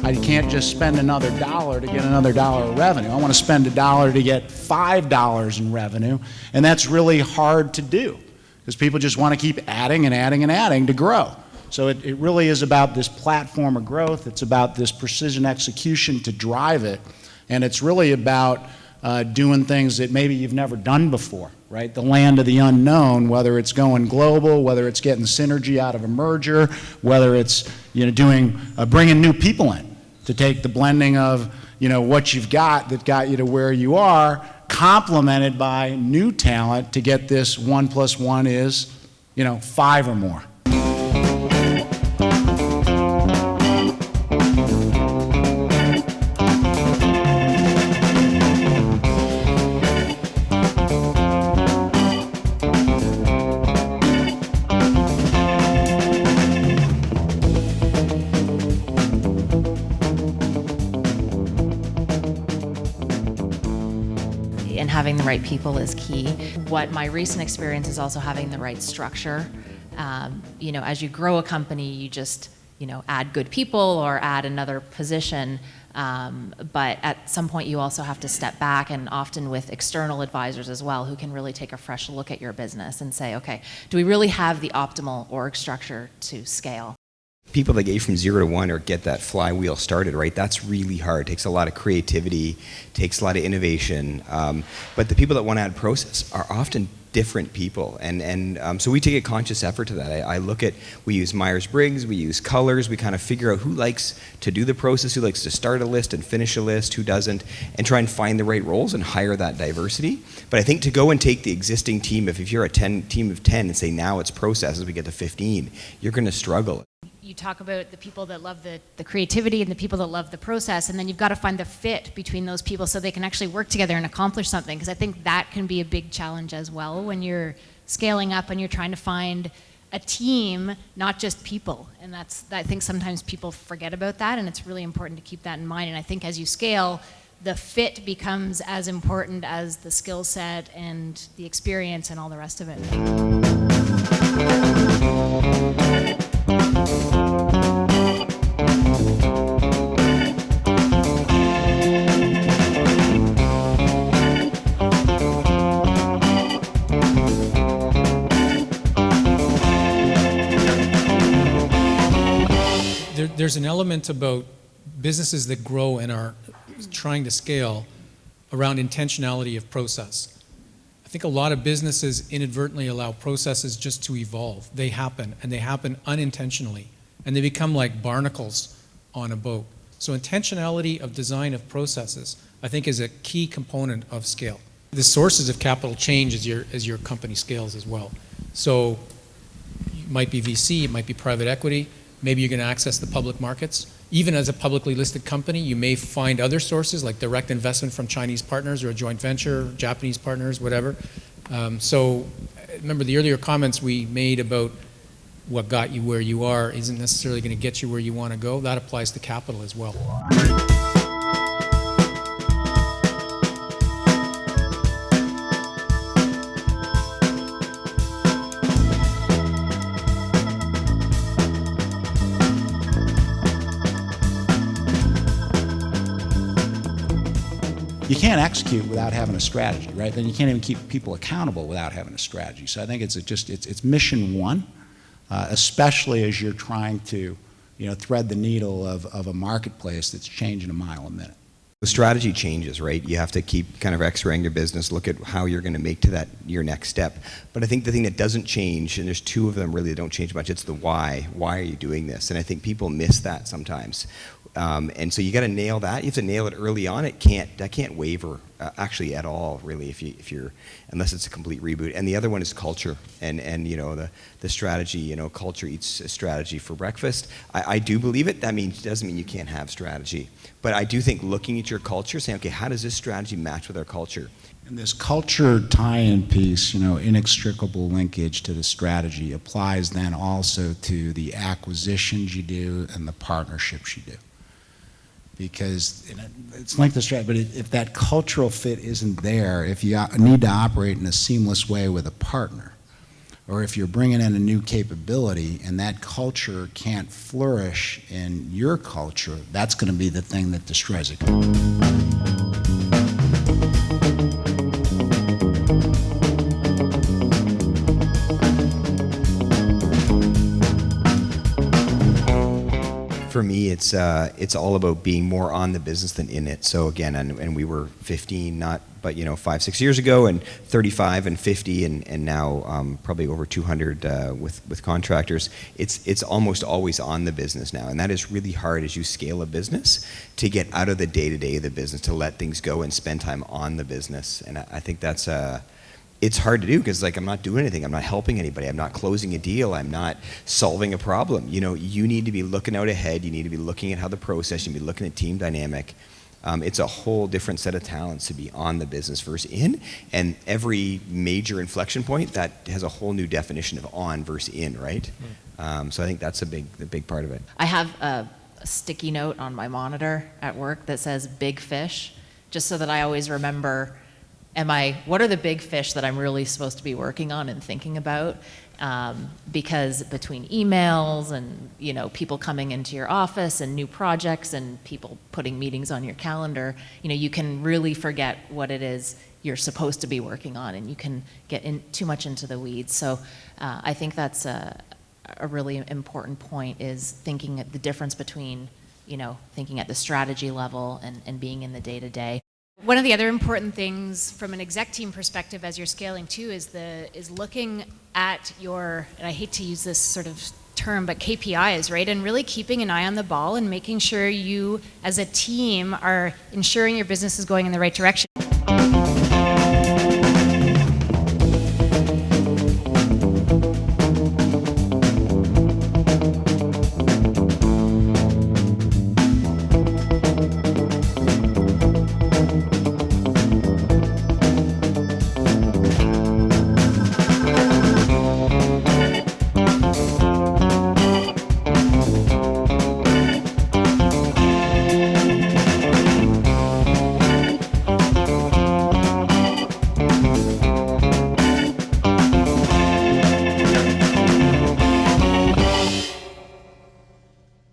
I can't just spend another dollar to get another dollar of revenue. I want to spend a dollar to get $5 in revenue, and that's really hard to do because people just want to keep adding and adding and adding to grow. So it really is about this platform of growth. It's about this precision execution to drive it, and it's really about doing things that maybe you've never done before, right? The land of the unknown, whether it's going global, whether it's getting synergy out of a merger, whether it's bringing new people in to take the blending of what you've got that got you to where you are, complemented by new talent to get this 1 + 1 is 5 or more. Having the right people is key. What my recent experience is also having the right structure. As you grow a company, you just, add good people or add another position. But at some point you also have to step back, and often with external advisors as well, who can really take a fresh look at your business and say, okay, do we really have the optimal org structure to scale? People that get you from 0 to 1 or get that flywheel started, right? That's really hard. It takes a lot of creativity, takes a lot of innovation. But the people that want to add process are often different people. And so we take a conscious effort to that. I look at, we use Myers-Briggs, we use colors, we kind of figure out who likes to do the process, who likes to start a list and finish a list, who doesn't, and try and find the right roles and hire that diversity. But I think to go and take the existing team, if you're a team of 10 and say now it's processes, we get to 15, you're going to struggle. You talk about the people that love the creativity and the people that love the process, and then you've got to find the fit between those people so they can actually work together and accomplish something, because I think that can be a big challenge as well when you're scaling up and you're trying to find a team, not just people. And I think sometimes people forget about that, and it's really important to keep that in mind. And I think as you scale, the fit becomes as important as the skill set and the experience and all the rest of it. There's an element about businesses that grow and are trying to scale around intentionality of process. I think a lot of businesses inadvertently allow processes just to evolve. They happen, and they happen unintentionally, and they become like barnacles on a boat. So intentionality of design of processes, I think, is a key component of scale. The sources of capital change as your company scales as well. So it might be VC, it might be private equity, maybe you're going to access the public markets. Even as a publicly listed company, you may find other sources like direct investment from Chinese partners or a joint venture, Japanese partners, whatever. So remember the earlier comments we made about what got you where you are isn't necessarily going to get you where you want to go. That applies to capital as well. You can't execute without having a strategy, right? Then you can't even keep people accountable without having a strategy. So I think it's mission one, especially as you're trying to, thread the needle of a marketplace that's changing a mile a minute. The strategy changes, right? You have to keep kind of x-raying your business, look at how you're going to make to that your next step. But I think the thing that doesn't change, and there's two of them really that don't change much, it's the why. Why are you doing this? And I think people miss that sometimes. And so you got to nail that. You have to nail it early on. That can't waver actually at all, really, if you're unless it's a complete reboot. And the other one is culture, and the strategy. Culture eats strategy for breakfast. I do believe it. That doesn't mean you can't have strategy, but I do think looking at your culture, saying, okay, how does this strategy match with our culture? And this culture tie-in piece, inextricable linkage to the strategy applies then also to the acquisitions you do and the partnerships you do. Because it's linked to strategy, but if that cultural fit isn't there, if you need to operate in a seamless way with a partner, or if you're bringing in a new capability and that culture can't flourish in your culture, that's going to be the thing that destroys it. For me, it's all about being more on the business than in it. So again, and we were 15, not, but 5-6 years ago, and 35 and 50, and now probably over 200 with contractors. It's almost always on the business now, and that is really hard as you scale a business to get out of the day-to-day of the business, to let things go and spend time on the business. And I think that's it's hard to do because I'm not doing anything. I'm not helping anybody. I'm not closing a deal. I'm not solving a problem. You need to be looking out ahead. You need to be looking at how the process, you need to be looking at team dynamic. It's a whole different set of talents to be on the business versus in, and every major inflection point that has a whole new definition of on versus in, right? So I think that's a big part of it. I have a sticky note on my monitor at work that says big fish, just so that I always remember, what are the big fish that I'm really supposed to be working on and thinking about? Because between emails and people coming into your office and new projects and people putting meetings on your calendar, you can really forget what it is you're supposed to be working on, and you can get too much into the weeds. So I think that's a really important point, is thinking the difference between thinking at the strategy level and being in the day-to-day. One of the other important things from an exec team perspective as you're scaling too is looking at your, and I hate to use this sort of term, but KPIs, right? And really keeping an eye on the ball and making sure you as a team are ensuring your business is going in the right direction.